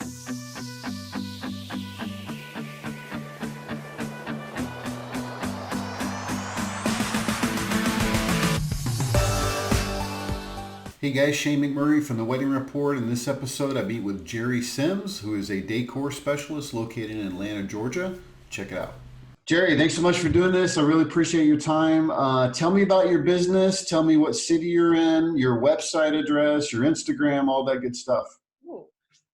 Hey guys, Shane McMurray from the Wedding Report. In this episode, I meet with Geri Sims, who is a decor specialist located in Atlanta, Georgia. Check it out. Geri, thanks so much for doing this. I really appreciate your time. Tell me about your business. Tell me what city you're in, your website address, your Instagram, all that good stuff. Cool.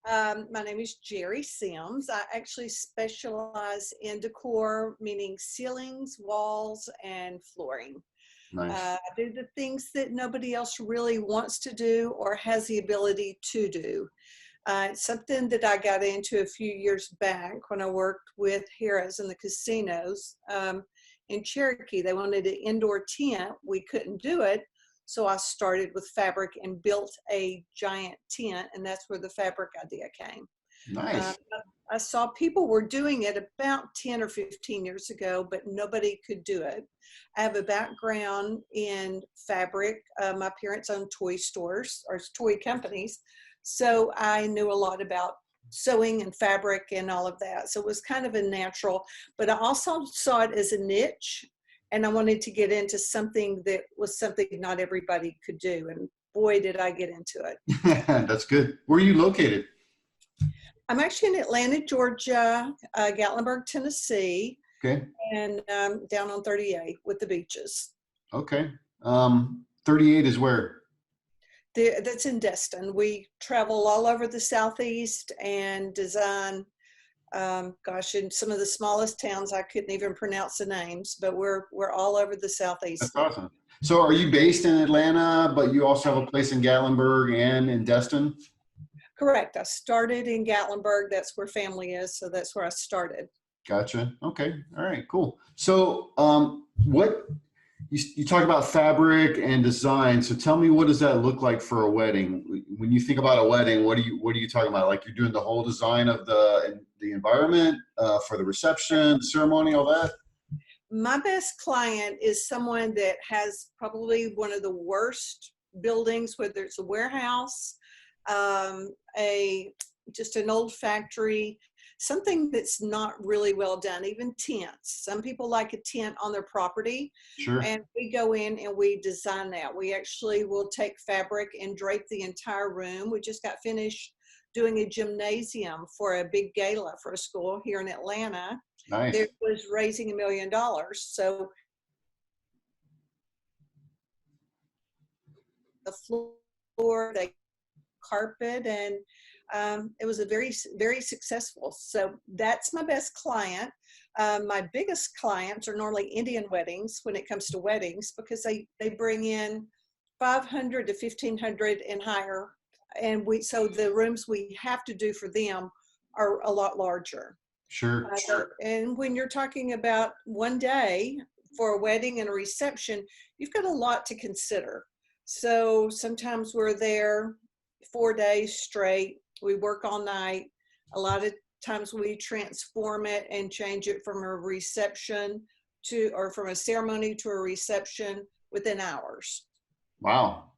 My name is Geri Sims. I actually specialize in decor, meaning ceilings, walls, and flooring. Nice. I do the things that nobody else really wants to do or has the ability to do. It's something that I got into a few years back when I worked with Harrah's in the casinos in Cherokee. They wanted an indoor tent. We couldn't do it. So I started with fabric and built a giant tent, and that's where the fabric idea came. Nice. I saw people were doing it about 10 or 15 years ago, but nobody could do it. I have a background in fabric. My parents owned toy stores or toy companies. So I knew a lot about sewing and fabric and all of that. So it was kind of a natural, but I also saw it as a niche, and I wanted to get into something that was something not everybody could do. And boy, did I get into it. That's good. Where are you located? I'm actually in Atlanta, Georgia, Gatlinburg, Tennessee, Okay. and down on 38 with the beaches. Okay. 38 is where? That's in Destin. We travel all over the Southeast and design, in some of the smallest towns. I couldn't even pronounce the names, but we're all over the Southeast. That's awesome. So are you based in Atlanta, but you also have a place in Gatlinburg and in Destin? Correct. I started in Gatlinburg. That's where family is, so that's where I started. Gotcha. Okay. All right. Cool. So, what you talk about fabric and design. So, tell me, what does that look like for a wedding? When you think about a wedding, what are you talking about? Like, you're doing the whole design of the environment for the reception, the ceremony, all that. My best client is someone that has probably one of the worst buildings, whether it's a warehouse, just an old factory, something that's not really well done, even tents. Some people like a tent on their property. Sure. And we go in and we design that. We actually will take fabric and drape the entire room. We just got finished doing a gymnasium for a big gala for a school here in Atlanta. Nice. That was raising $1 million. So the floor, they carpet, and it was a very, very successful. So that's my best client. My biggest clients are normally Indian weddings when it comes to weddings, because they bring in 500 to 1,500 and higher. And so the rooms we have to do for them are a lot larger. Sure. And when you're talking about one day for a wedding and a reception, you've got a lot to consider. So sometimes we're there 4 days straight. We work all night. A lot of times we transform it and change it from a reception or from a ceremony to a reception within hours. Wow.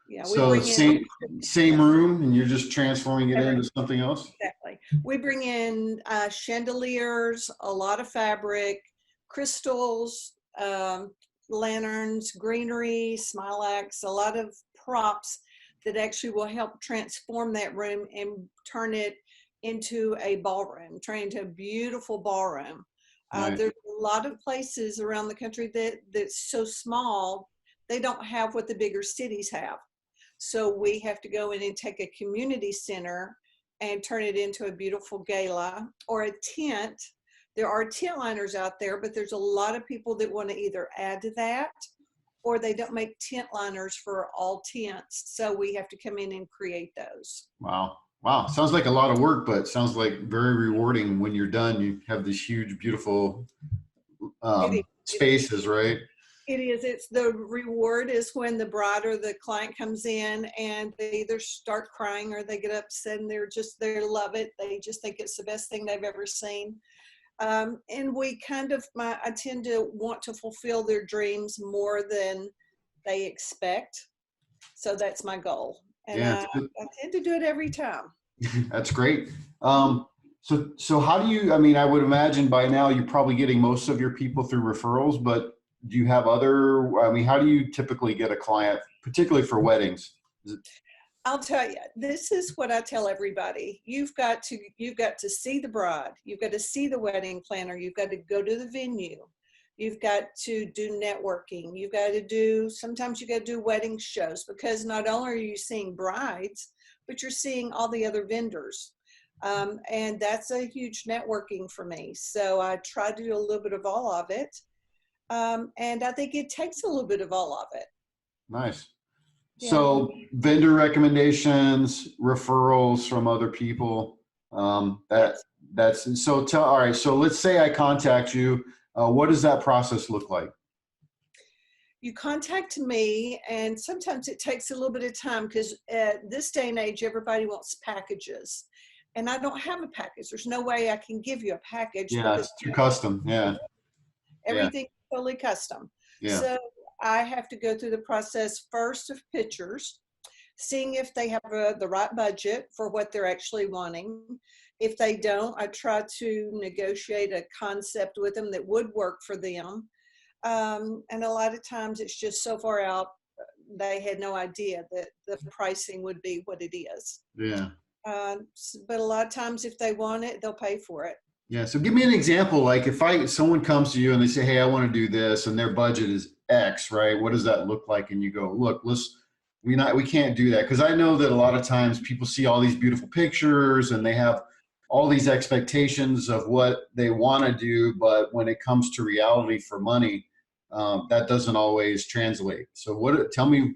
Yeah. So same room, and you're just transforming it into something else? Exactly. We bring in chandeliers, a lot of fabric, crystals, lanterns, greenery, smilax, a lot of props that actually will help transform that room and turn it into a ballroom, turn it into a beautiful ballroom. Right. There's a lot of places around the country that's so small, they don't have what the bigger cities have. So we have to go in and take a community center and turn it into a beautiful gala or a tent. There are tent liners out there, but there's a lot of people that want to either add to that, or they don't make tent liners for all tents. So we have to come in and create those. Wow. Wow. Sounds like a lot of work, but sounds like very rewarding when you're done. You have these huge, beautiful spaces, right? It is. It's the reward is when the bride or the client comes in and they either start crying or they get upset and they love it. They just think it's the best thing they've ever seen. And we I tend to want to fulfill their dreams more than they expect. So that's my goal. And Yeah, I tend to do it every time. That's great. So how do you, I mean, I would imagine by now you're probably getting most of your people through referrals, but do you have other, I mean, how do you typically get a client, particularly for weddings? Is it, I'll tell you, this is what I tell everybody. You've got to see the bride. You've got to see the wedding planner. You've got to go to the venue. You've got to do networking. You've got to do, sometimes you got to do wedding shows, because not only are you seeing brides, but you're seeing all the other vendors. And that's a huge networking for me. So I try to do a little bit of all of it. And I think it takes a little bit of all of it. nice. Yeah. So vendor recommendations, referrals from other people. Yes. That's so tell. All right. So let's say I contact you. What does that process look like? You contact me, and sometimes it takes a little bit of time, because at this day and age, everybody wants packages. And I don't have a package. There's no way I can give you a package, Yeah, because it's too custom. Yeah, yeah, everything's totally custom. yeah. So I have to go through the process first of pictures, seeing if they have the right budget for what they're actually wanting. If they don't, I try to negotiate a concept with them that would work for them. And a lot of times it's just so far out, they had no idea that the pricing would be what it is. Yeah. But a lot of times if they want it, they'll pay for it. Yeah. So give me an example. Like if someone comes to you and they say, "Hey, I want to do this," and their budget is X, right? What does that look like? And you go, "Look, we can't do that," because I know that a lot of times people see all these beautiful pictures and they have all these expectations of what they want to do, but when it comes to reality for money, that doesn't always translate. So what? Tell me,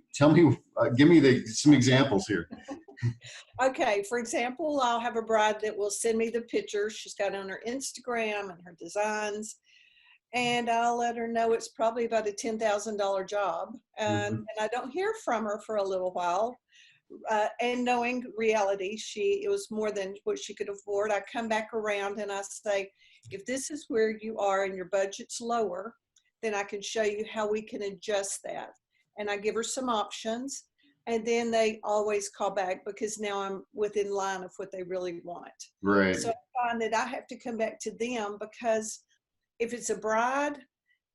give me some examples here. Okay, for example, I'll have a bride that will send me the pictures she's got on her Instagram and her designs, and I'll let her know it's probably about a $10,000 job. And I don't hear from her for a little while. And knowing reality, it was more than what she could afford. I come back around and I say, if this is where you are and your budget's lower, then I can show you how we can adjust that. And I give her some options. And then they always call back, because now I'm within line of what they really want. Right. So I find that I have to come back to them, because if it's a bride,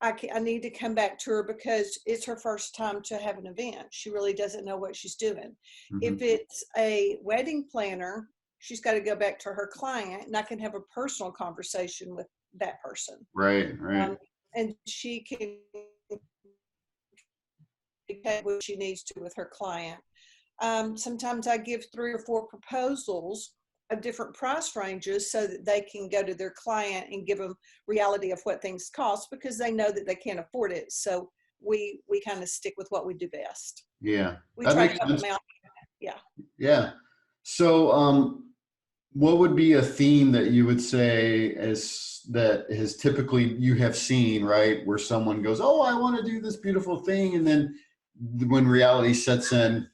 I need to come back to her, because it's her first time to have an event. She really doesn't know what she's doing. Hmm. If it's a wedding planner, she's got to go back to her client, and I can have a personal conversation with that person. Right. Right. Um, and she can get what she needs to with her client. Sometimes I give 3 or 4 proposals of different price ranges, so that they can go to their client and give them reality of what things cost, because they know that they can't afford it. So we kind of stick with what we do best. Yeah. We That try to makes help sense. them out. Yeah. Yeah. So, what would be a theme that you would say as that has typically you have seen, right? Where someone goes, "Oh, I want to do this beautiful thing," and then when reality sets in,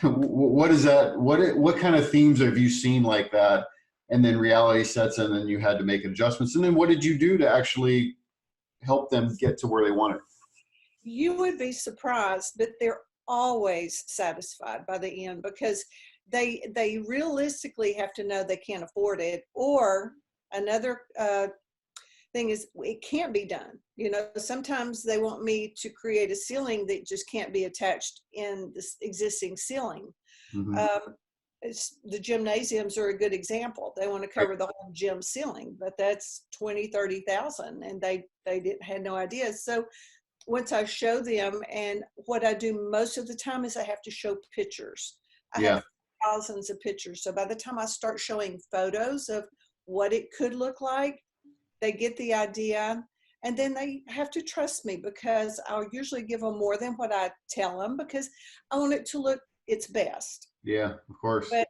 what is that? What kind of themes have you seen like that? And then reality sets in, and you had to make adjustments. And then what did you do to actually help them get to where they wanted? You would be surprised, but they're always satisfied by the end, because they realistically have to know they can't afford it. Or another thing is, it can't be done. Sometimes they want me to create a ceiling that just can't be attached in this existing ceiling. Hmm. Um, the gymnasiums are a good example. They want to Right. cover the whole gym ceiling, but that's 20, 30,000, and they didn't had no idea. So once I show them, and what I do most of the time is I have to show pictures. I Yeah. have thousands of pictures. So by the time I start showing photos of what it could look like, they get the idea. And then they have to trust me, because I'll usually give them more than what I tell them, because I want it to look its best. Yeah. Of course. But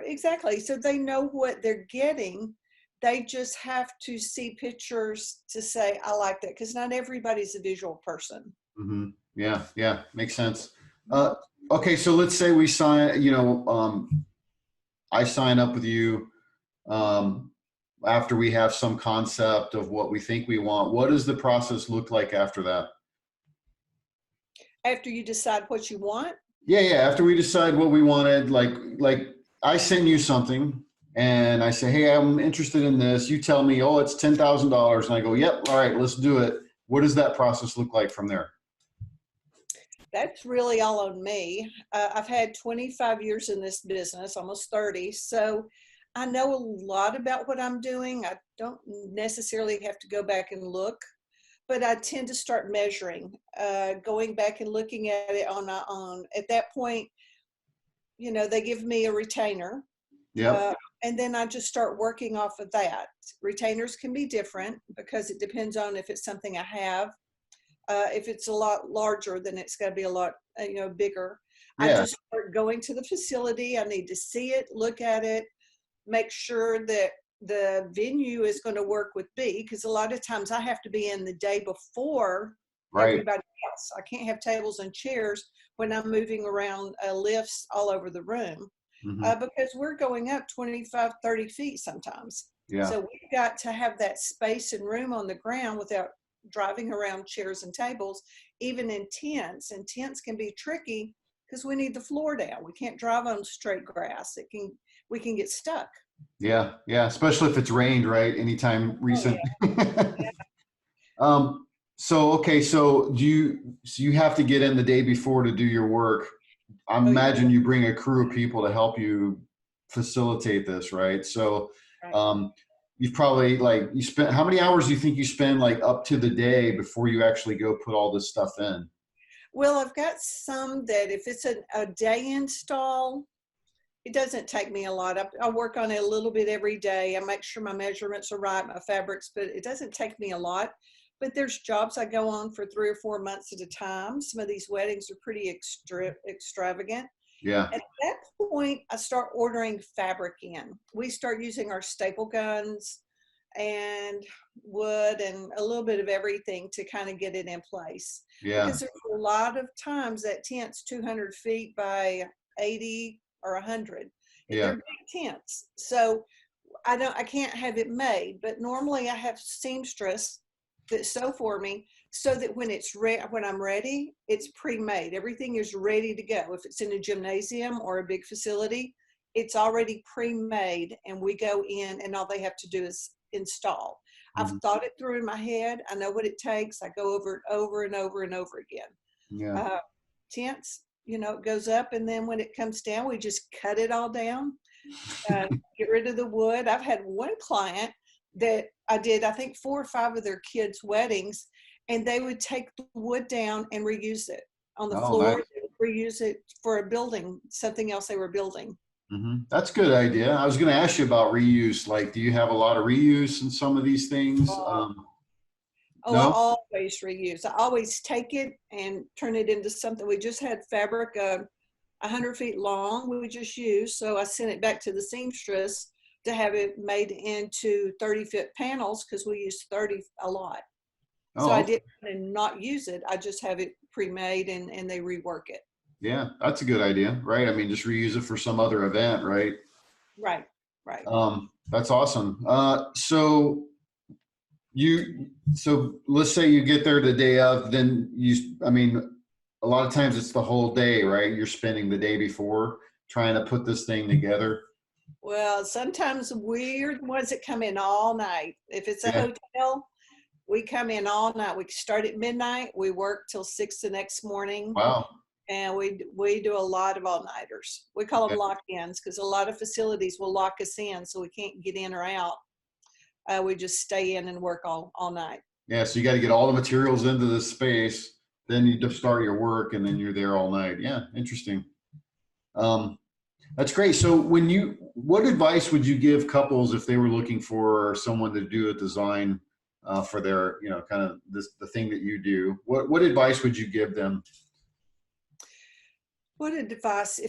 exactly. So they know what they're getting. They just have to see pictures to say, I like that, because not everybody's a visual person. Hmm. Yeah, yeah, makes sense. Uh, okay, so let's say we sign, I sign up with you um, after we have some concept of what we think we want. What does the process look like after that? After you decide what you want, Yeah, yeah. After we decide what we wanted, like I send you something and I say, hey, I'm interested in this. You tell me, oh, it's $10,000. And I go, yep, all right, let's do it. What does that process look like from there? That's really all on me. I've had 25 years in this business, almost 30. So I know a lot about what I'm doing. I don't necessarily have to go back and look, but I tend to start measuring, going back and looking at it on my own. At that point, they give me a retainer, Yep. uh, and then I just start working off of that. Retainers can be different because it depends on if it's something I have. If it's a lot larger, then it's got to be a lot, bigger. I Yeah. just start going to the facility. I need to see it, look at it, make sure that the venue is going to work with B, because a lot of times I have to be in the day before Right. everybody else. I can't have tables and chairs when I'm moving around lifts all over the room, Hmm. because we're going up 25, 30 feet sometimes. Yeah. So we've got to have that space and room on the ground without driving around chairs and tables, even in tents. And tents can be tricky because we need the floor down. We can't drive on straight grass. We can get stuck. Yeah. Yeah. Especially if it's rained, right? Anytime Oh recent. yeah. um, so you have to get in the day before to do your work. I Oh yeah. imagine you bring a crew of people to help you facilitate this, right? So, Right. um, you've probably like you spent how many hours do you think you spend like up to the day before you actually go put all this stuff in? Well, I've got some that if it's a day install, it doesn't take me a lot. I work on it a little bit every day. I make sure my measurements are right, my fabrics, but it doesn't take me a lot. But there's jobs I go on for 3 or 4 months at a time. Some of these weddings are pretty extravagant. Yeah, At that point, I start ordering fabric in. We start using our staple guns and wood and a little bit of everything to kind of get it in place. yeah, Because there's a lot of times that tent's 200 feet by 80 or 100. yeah, They're big tents. So I can't have it made, but normally I have seamstress that sew for me so that when I'm ready, it's pre-made. Everything is ready to go. If it's in a gymnasium or a big facility, it's already pre-made and we go in and all they have to do is install. I've mhm, thought it through in my head. I know what it takes. I go over it over and over and over again. yeah. Uh, Tents, it goes up and then when it comes down, we just cut it all down, uh, get rid of the wood. I've had one client that I did, I think 4 or 5 of their kids' weddings, and they would take the wood down and reuse it on the Oh, floor, nice. they would reuse it for a building, something else they were building. That's a good idea. I was going to ask you about reuse. Like, do you have a lot of reuse in some of these things? Oh, oh, I No? always reuse. I always take it and turn it into something. We just had fabric 100 feet long we just used. So I sent it back to the seamstress to have it made into 30-foot panels because we use 30 a lot. So I Oh, didn't not use it. I just have it pre-made and they rework it. yeah, that's a good idea, right? I mean, just reuse it for some other event, right? Right, right. That's awesome. So let's say you get there the day of, then I mean, a lot of times it's the whole day, right? You're spending the day before trying to put this thing together. Well, sometimes we're the ones that come in all night. If it's a Yeah. hotel, we come in all night. We start at midnight. We work till 6 the next morning. Wow. And we do a lot of all-nighters. We call them Yeah. lock-ins because a lot of facilities will lock us in so we can't get in or out. We just stay in and work all night. Yeah. So you got to get all the materials into this space, then you just start your work and then you're there all night. Yeah. Interesting. Um, That's great. So what advice would you give couples if they were looking for someone to do a design for their, kind of the thing that you do? What advice would you give them? What advice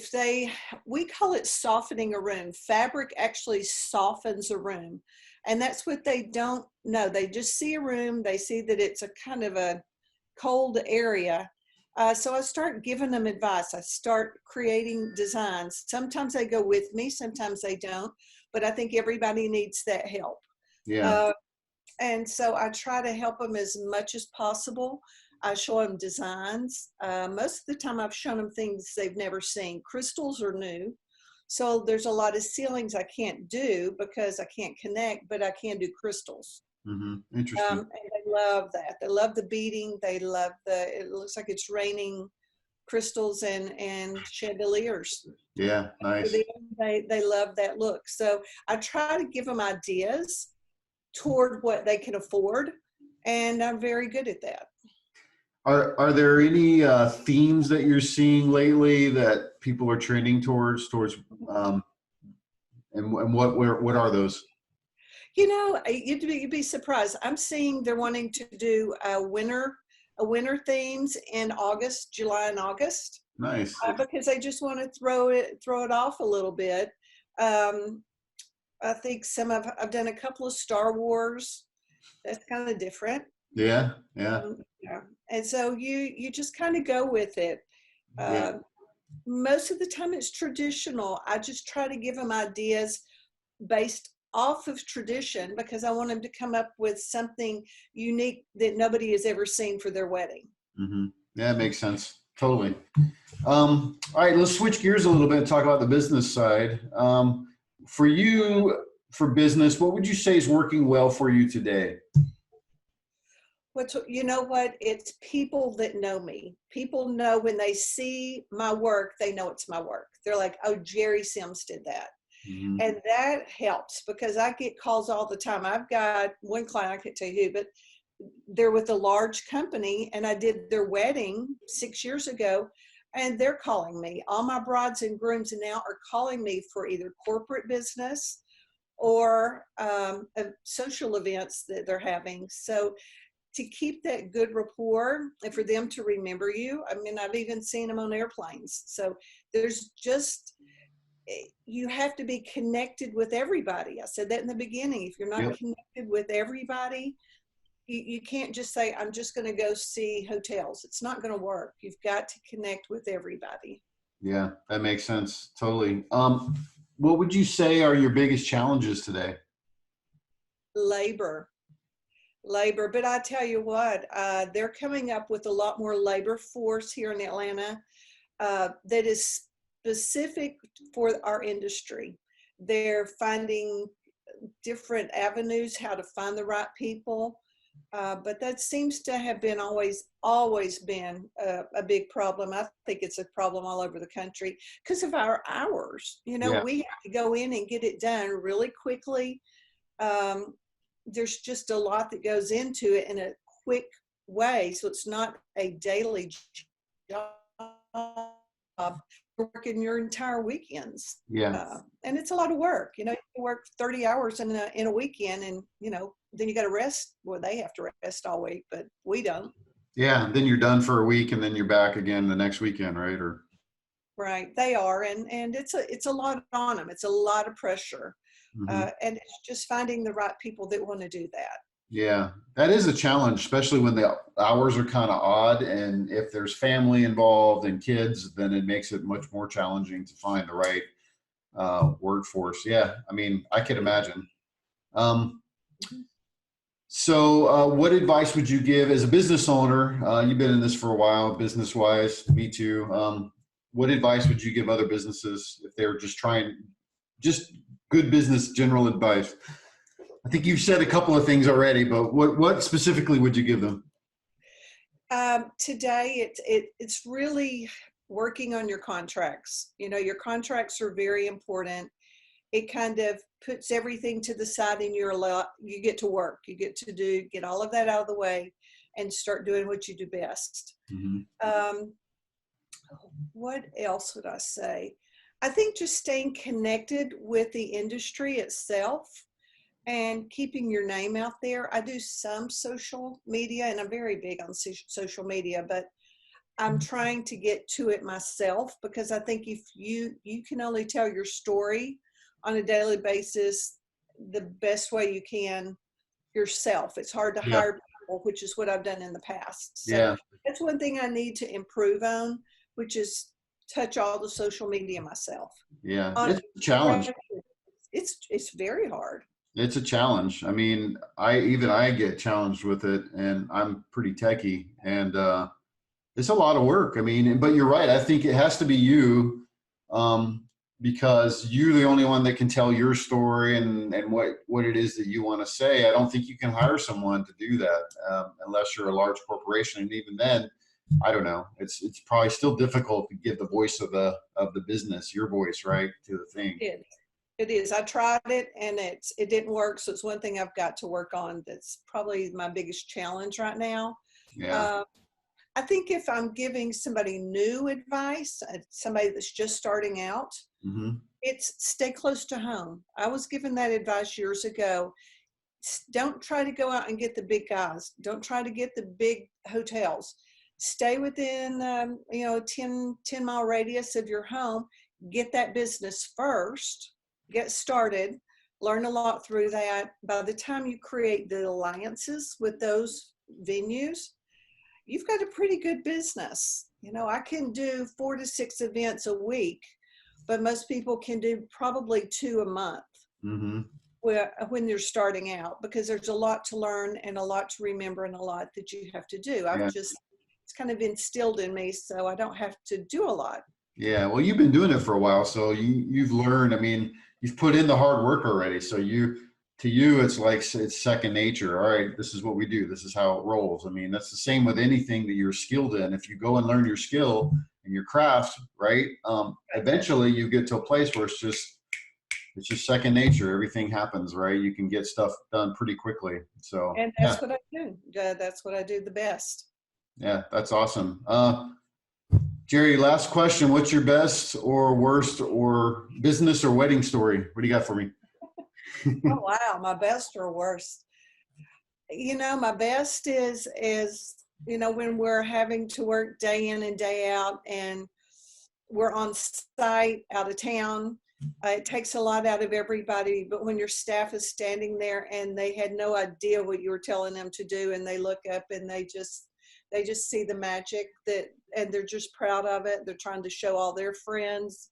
we call it softening a room. Fabric actually softens a room. And that's what they don't know. They just see a room. They see that it's a kind of a cold area. So I start giving them advice. I start creating designs. Sometimes they go with me, sometimes they don't, but I think everybody needs that help. Yeah. Uh, and so I try to help them as much as possible. I show them designs. Most of the time I've shown them things they've never seen. Crystals are new. So there's a lot of ceilings I can't do because I can't connect, but I can do crystals. Interesting. And they love that. They love the beading. They love it looks like it's raining crystals and chandeliers. Yeah, For nice. them, they love that look. So I try to give them ideas toward what they can afford, and I'm very good at that. Are there any themes that you're seeing lately that people are trending towards, um, and what are those? You know, you'd be surprised. I'm seeing they're wanting to do a winter themes in August, July and August, Nice. because they just want to throw it off a little bit. Um, I think I've done a couple of Star Wars. That's kind of different. Yeah, yeah, Yeah. And so you just kind of go with it. yeah. Uh, Most of the time it's traditional. I just try to give them ideas based off of tradition because I want them to come up with something unique that nobody has ever seen for their wedding. Yeah, it makes sense. Totally. All right, let's switch gears a little bit and talk about the business side. For you, for business, what would you say is working well for you today? You know what? It's people that know me. People know when they see my work, they know it's my work. They're like, oh, Geri Sims did that. Hmm. And that helps because I get calls all the time. I've got one client, I can't tell you who, but they're with a large company and I did their wedding 6 years ago and they're calling me. All my brides and grooms now are calling me for either corporate business or social events that they're having. So to keep that good rapport and for them to remember you, I mean, I've even seen them on airplanes. So there's just, you have to be connected with everybody. I said that in the beginning. If you're not Yep. connected with everybody, you can't just say, I'm just going to go see hotels. It's not going to work. You've got to connect with everybody. Yeah, that makes sense. Totally. What would you say are your biggest challenges today? Labor, labor. But I tell you what, they're coming up with a lot more labor force here in Atlanta that is specific for our industry. They're finding different avenues how to find the right people. But that seems to have been always been a big problem. I think it's a problem all over the country because of our hours. You know, Yeah, we have to go in and get it done really quickly. Um, there's just a lot that goes into it in a quick way. So it's not a daily job. You're working your entire weekends. yeah, And it's a lot of work. You know, you work 30 hours in a weekend and, you know, then you got to rest. Well, they have to rest all week, but we don't. yeah. Then you're done for a week, and then you're back again the next weekend, right? Or Right. They are. And it's a lot on them. It's a lot of pressure. mhm. And it's just finding the right people that want to do that. Yeah, that is a challenge, especially when the hours are kind of odd, and if there's family involved and kids, then it makes it much more challenging to find the right workforce. Yeah, I mean, I could imagine. Um, Mhm. what advice would you give as a business owner? You've been in this for a while, business wise. Me too. What advice would you give other businesses if they're just trying, just good business general advice? I think you've said a couple of things already, but what specifically would you give them? Today, it's really working on your contracts. You know, your contracts are very important. It kind of puts everything to the side and you get to work. You get all of that out of the way and start doing what you do best. Hmm. Um, what else would I say? I think just staying connected with the industry itself and keeping your name out there. I do some social media and I'm very big on social media, but I'm trying to get to it myself because I think if you can only tell your story on a daily basis the best way you can yourself. It's hard to Yeah, hire people, which is what I've done in the past. So yeah, that's one thing I need to improve on, which is touch all the social media myself. yeah. On It's a challenge. it's very hard. It's a challenge. I mean, I get challenged with it, and I'm pretty techie, and it's a lot of work. I mean, but you're right. I think it has to be you. Um, because you're the only one that can tell your story and what it is that you want to say. I don't think you can hire someone to do that unless you're a large corporation. And even then, I don't know. It's probably still difficult to give the voice of the business, your voice, right, to the thing. It is. I tried it and it didn't work. So it's one thing I've got to work on. That's probably my biggest challenge right now. Yeah. I think if I'm giving somebody new advice, somebody that's just starting out, Mm-hmm. it's stay close to home. I was given that advice years ago. Don't try to go out and get the big guys. Don't try to get the big hotels. Stay within, 10 mile radius of your home. Get that business first. Get started. Learn a lot through that. By the time you create the alliances with those venues, you've got a pretty good business. I can do 4 to 6 events a week, but most people can do probably 2 a month. Mm-hmm. When you're starting out, because there's a lot to learn and a lot to remember and a lot that you have to do. Yeah. It's kind of instilled in me, so I don't have to do a lot. Yeah. Well, you've been doing it for a while, so you've learned. I mean, you've put in the hard work already. So to you, it's like it's second nature. All right, this is what we do. This is how it rolls. I mean, that's the same with anything that you're skilled in. If you go and learn your skill and your craft, right, eventually you get to a place where it's just second nature. Everything happens, right? You can get stuff done pretty quickly. So, and that's what I do. That's what I do the best. Yeah, that's awesome. Geri, last question. What's your best or worst or business or wedding story? What do you got for me? Oh, wow. My best or worst. My best is, when we're having to work day in and day out and we're on site out of town. It takes a lot out of everybody, but when your staff is standing there and they had no idea what you were telling them to do, and they look up and they just see the magic and they're just proud of it. They're trying to show all their friends.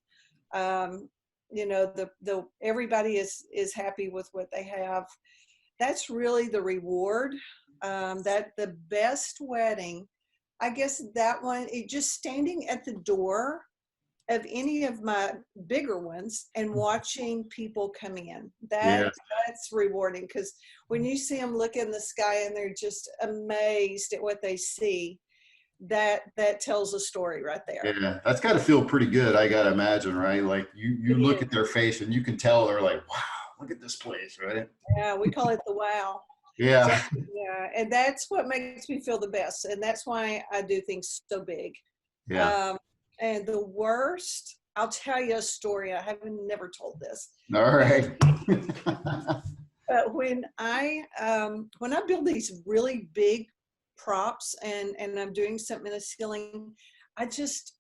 Everybody is happy with what they have. That's really the reward. That the best wedding, I guess that one, just standing at the door of any of my bigger ones and watching people come in. That's rewarding, because when you see them look in the sky and they're just amazed at what they see, that tells a story right there. Yeah, that's got to feel pretty good. I got to imagine, right? Like you look at their face and you can tell they're like, wow, look at this place, right? Yeah, we call it the wow. Yeah. So, yeah, and that's what makes me feel the best. And that's why I do things so big. Yeah. And the worst, I'll tell you a story. I haven't never told this. All right. But when I build these really big props and I'm doing something in the ceiling, I'm just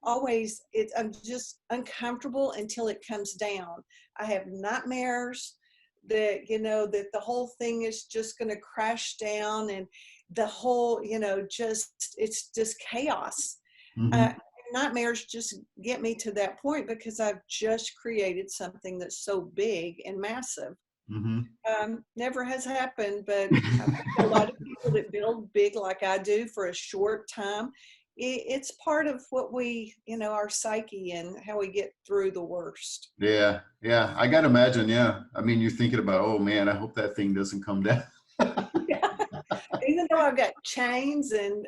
uncomfortable until it comes down. I have nightmares that that the whole thing is just going to crash down, and the whole it's just chaos. Mm-hmm. Nightmares just get me to that point because I've just created something that's so big and massive. Mm-hmm. Never has happened, but I think a lot of people that build big like I do for a short time, it's part of what we, our psyche and how we get through the worst. Yeah. Yeah. I got to imagine. Yeah. I mean, you're thinking about, oh man, I hope that thing doesn't come down. Even though I've got chains and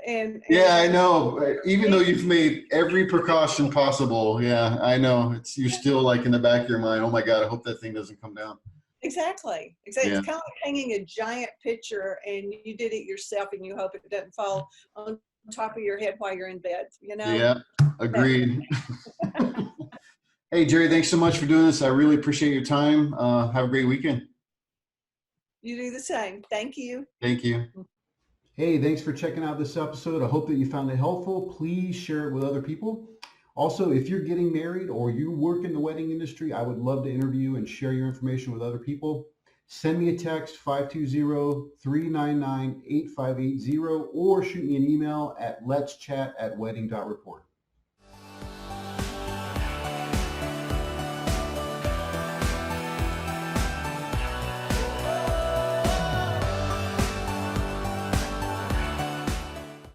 yeah, I know. Even though you've made every precaution possible, yeah, I know. You're still like in the back of your mind. Oh my God, I hope that thing doesn't come down. Exactly. Yeah. It's kind of like hanging a giant picture and you did it yourself and you hope it doesn't fall on top of your head while you're in bed. Yeah, agreed. Hey, Geri, thanks so much for doing this. I really appreciate your time. Have a great weekend. You do the same. Thank you. Thank you. Hey, thanks for checking out this episode. I hope that you found it helpful. Please share it with other people. Also, if you're getting married or you work in the wedding industry, I would love to interview and share your information with other people. Send me a text, 520-399-8580, or shoot me an email at letschat@wedding.report.